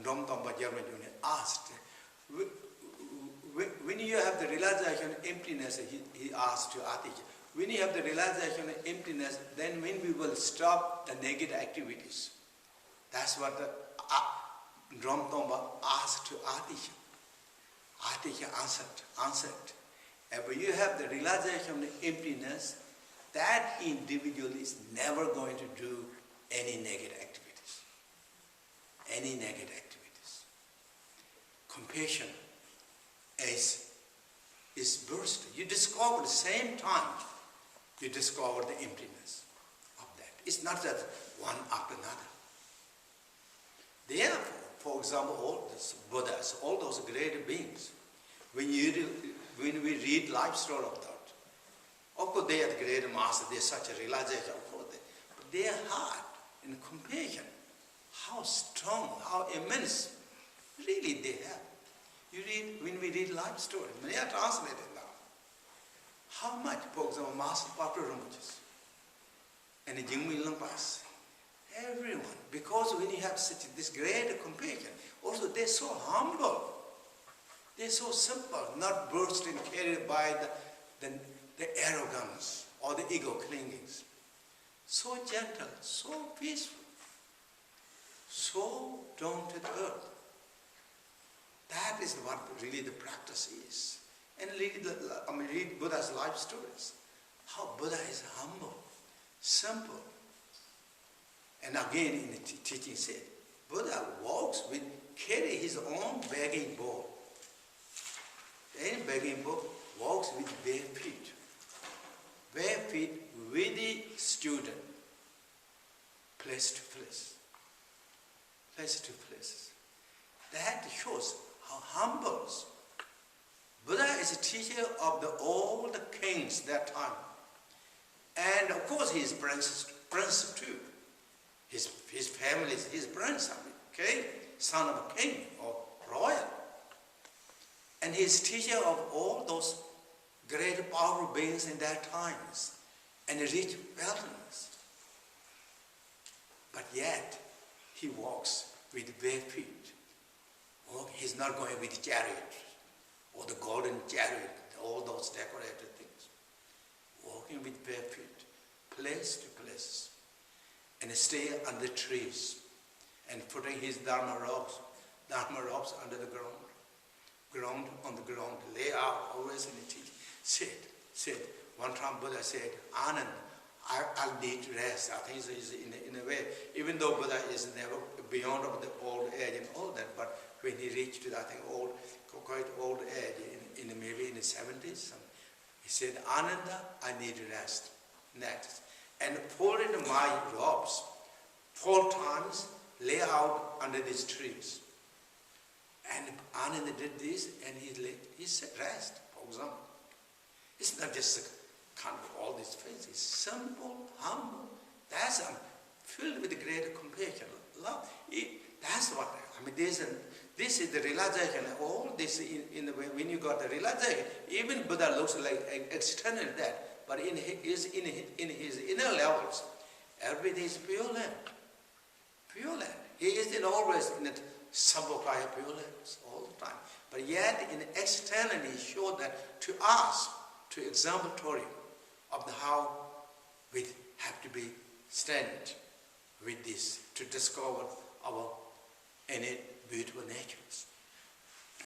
Ramtamba Jerman asked, when you have the realization of emptiness, he asked to Atisha, when you have the realization of emptiness, then when we will stop the negative activities? That's what the Ramtamba asked to Atisha. Atisha answered. And when you have the realization of emptiness, that individual is never going to do any negative activities. Any negative activities. Compassion is burst. You discover at the same time, you discover the emptiness of that. It's not that one after another. Therefore, for example, all these Buddhas, all those great beings, when we read life story of that, of course they are the great master, they are such a realization, of course, but their heart and compassion, how strong, how immense, really they have. You read, when we read life stories, many are translated now. How much, for example, Master Papa Rinpoche and the Jingmi Lampas, everyone, because when you have such this great compassion, also they're so humble, they're so simple, not burst and carried by the arrogance or the ego clingings. So gentle, so peaceful, so down to the earth. That is what really the practice is. And read Buddha's life stories. How Buddha is humble, simple. And again in the teaching said, Buddha carry his own begging bowl. Any begging bowl walks with bare feet. Bare feet with the student, place to place. Place to place. That shows how humble. Buddha is a teacher of all the kings that time. And of course he is prince too. His family is his prince, okay? Son of a king or royal. And he is teacher of all those great powerful beings in their times and rich wealthiness. But yet he walks with bare feet. He's not going with chariot or the golden chariot, all those decorated things. Walking with bare feet, place to place, and stay under trees, and putting his dharma robes under the ground on the ground, lay out always in the teaching. Sit. One time Buddha said, Anand, I'll need rest. I think it's in a way, even though Buddha is never beyond of the old age and all that, but when he reached to, I think, quite old age, maybe in the 70s, he said, Ananda, I need rest. Next. And folded my robes 4 times, lay out under these trees. And Ananda did this, and he said, rest, for example. It's not just a kind of all these faces. Simple, humble. That's filled with great compassion, love. That's what this is the realization. All this in the way when you got the realization. Even Buddha looks like external that, but in his inner levels, everything is pure land. Pure land. He is always in the Sambhokaya pure lands all the time. But yet, in externally, he showed that to us, to exemplary of how we have to be stand with this to discover our innate beautiful natures.